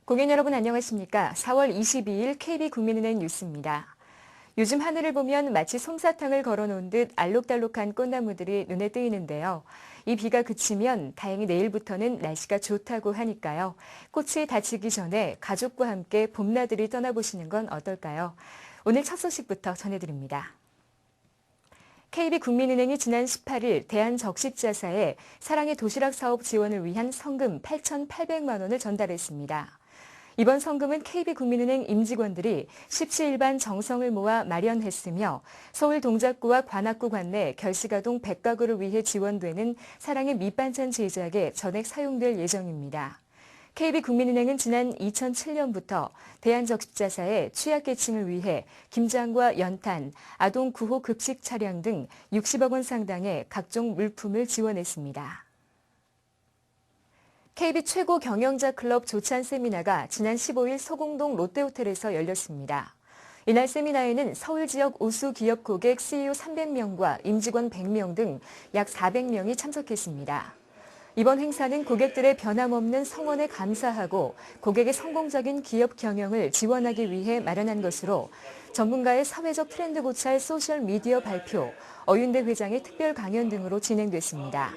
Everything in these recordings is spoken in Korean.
고객 여러분 안녕하십니까? 4월 22일 KB국민은행 뉴스입니다. 요즘 하늘을 보면 마치 솜사탕을 걸어놓은 듯 알록달록한 꽃나무들이 눈에 띄는데요. 이 비가 그치면 다행히 내일부터는 날씨가 좋다고 하니까요. 꽃이 다치기 전에 가족과 함께 봄나들이 떠나보시는 건 어떨까요? 오늘 첫 소식부터 전해드립니다. KB국민은행이 지난 18일 대한적십자사에 사랑의 도시락 사업 지원을 위한 성금 8,800만 원을 전달했습니다. 이번 성금은 KB국민은행 임직원들이 십시일반 정성을 모아 마련했으며 서울 동작구와 관악구 관내 결식아동 100가구를 위해 지원되는 사랑의 밑반찬 제작에 전액 사용될 예정입니다. KB국민은행은 지난 2007년부터 대한적십자사에 취약계층을 위해 김장과 연탄, 아동 구호 급식 차량 등 60억 원 상당의 각종 물품을 지원했습니다. KB 최고 경영자 클럽 조찬 세미나가 지난 15일 서공동 롯데호텔에서 열렸습니다. 이날 세미나에는 서울 지역 우수 기업 고객 CEO 300명과 임직원 100명 등 약 400명이 참석했습니다. 이번 행사는 고객들의 변함없는 성원에 감사하고 고객의 성공적인 기업 경영을 지원하기 위해 마련한 것으로 전문가의 사회적 트렌드 고찰 소셜미디어 발표, 어윤대 회장의 특별 강연 등으로 진행됐습니다.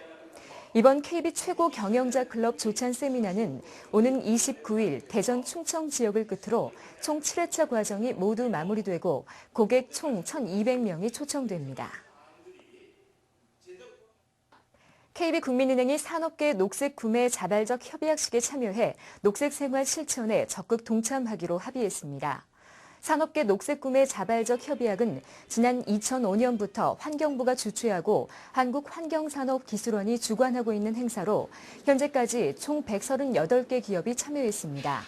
이번 KB 최고 경영자 클럽 조찬 세미나는 오는 29일 대전 충청 지역을 끝으로 총 7회차 과정이 모두 마무리되고 고객 총 1,200명이 초청됩니다. KB국민은행이 산업계 녹색 구매 자발적 협약식에 참여해 녹색 생활 실천에 적극 동참하기로 합의했습니다. 산업계 녹색 구매 자발적 협약은 지난 2005년부터 환경부가 주최하고 한국환경산업기술원이 주관하고 있는 행사로 현재까지 총 138개 기업이 참여했습니다.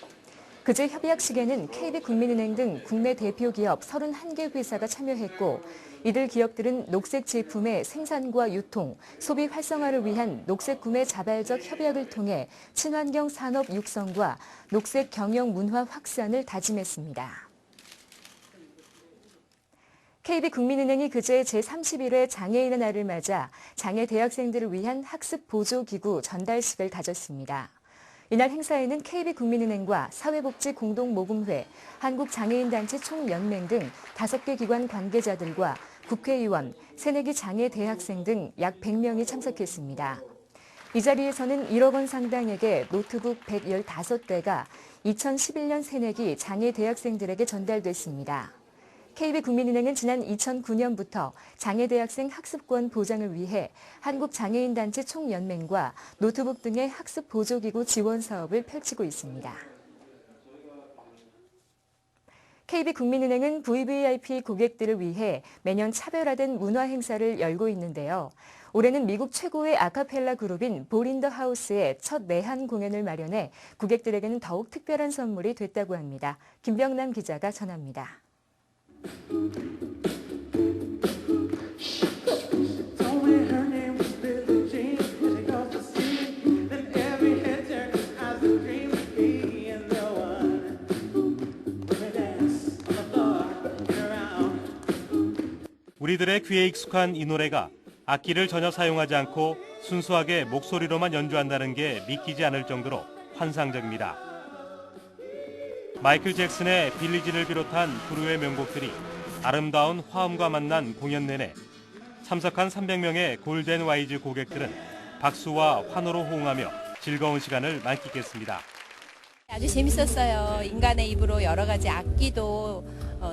그제 협약식에는 KB국민은행 등 국내 대표 기업 31개 회사가 참여했고 이들 기업들은 녹색 제품의 생산과 유통, 소비 활성화를 위한 녹색 구매 자발적 협약을 통해 친환경 산업 육성과 녹색 경영 문화 확산을 다짐했습니다. KB국민은행이 그제 제31회 장애인의 날을 맞아 장애 대학생들을 위한 학습 보조기구 전달식을 가졌습니다. 이날 행사에는 KB국민은행과 사회복지공동모금회, 한국장애인단체 총연맹 등 5개 기관 관계자들과 국회의원, 새내기 장애 대학생 등 약 100명이 참석했습니다. 이 자리에서는 1억 원 상당액의 노트북 115대가 2011년 새내기 장애 대학생들에게 전달됐습니다. KB국민은행은 지난 2009년부터 장애대학생 학습권 보장을 위해 한국장애인단체 총연맹과 노트북 등의 학습 보조기구 지원 사업을 펼치고 있습니다. KB국민은행은 VVIP 고객들을 위해 매년 차별화된 문화 행사를 열고 있는데요. 올해는 미국 최고의 아카펠라 그룹인 볼 인 더 하우스의 첫 내한 공연을 마련해 고객들에게는 더욱 특별한 선물이 됐다고 합니다. 김병남 기자가 전합니다. 우리들의 귀에 익숙한 이 노래가 악기를 전혀 사용하지 않고 순수하게 목소리로만 연주한다는 게 믿기지 않을 정도로 환상적입니다. 마이클 잭슨의 빌리진을 비롯한 부르의 명곡들이 아름다운 화음과 만난 공연 내내 참석한 300명의 골든 와이즈 고객들은 박수와 환호로 호응하며 즐거운 시간을 만끽했습니다. 아주 재밌었어요. 인간의 입으로 여러 가지 악기도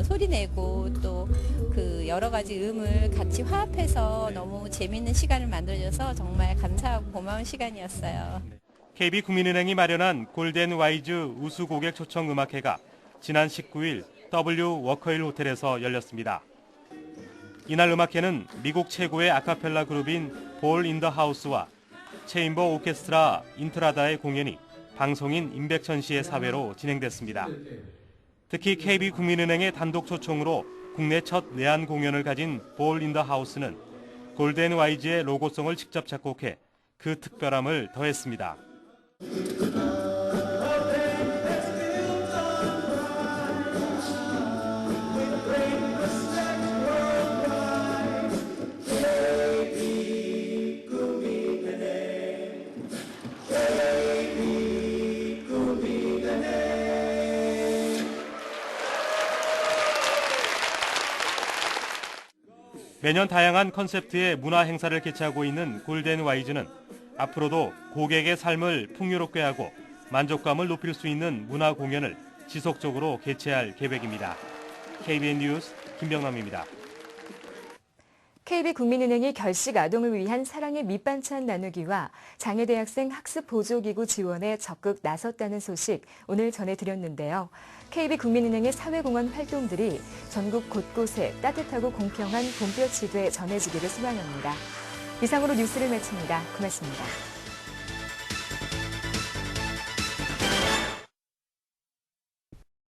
소리내고 또 그 여러 가지 음을 같이 화합해서 너무 재밌는 시간을 만들어줘서 정말 감사하고 고마운 시간이었어요. KB국민은행이 마련한 골든 와이즈 우수 고객 초청 음악회가 지난 19일 W 워커힐 호텔에서 열렸습니다. 이날 음악회는 미국 최고의 아카펠라 그룹인 볼 인 더 하우스와 체인버 오케스트라 인트라다의 공연이 방송인 임백천 씨의 사회로 진행됐습니다. 특히 KB국민은행의 단독 초청으로 국내 첫 내한 공연을 가진 볼 인 더 하우스는 골든 와이즈의 로고송을 직접 작곡해 그 특별함을 더했습니다. 매년 다양한 컨셉트의 문화 행사를 개최하고 있는 골든 와이즈는 앞으로도 고객의 삶을 풍요롭게 하고 만족감을 높일 수 있는 문화 공연을 지속적으로 개최할 계획입니다. KBN 뉴스 김병남입니다. KB국민은행이 결식 아동을 위한 사랑의 밑반찬 나누기와 장애대학생 학습보조기구 지원에 적극 나섰다는 소식 오늘 전해드렸는데요. KB국민은행의 사회공헌 활동들이 전국 곳곳에 따뜻하고 공평한 봄볕이 돼 전해지기를 소망합니다. 이상으로 뉴스를 마칩니다. 고맙습니다.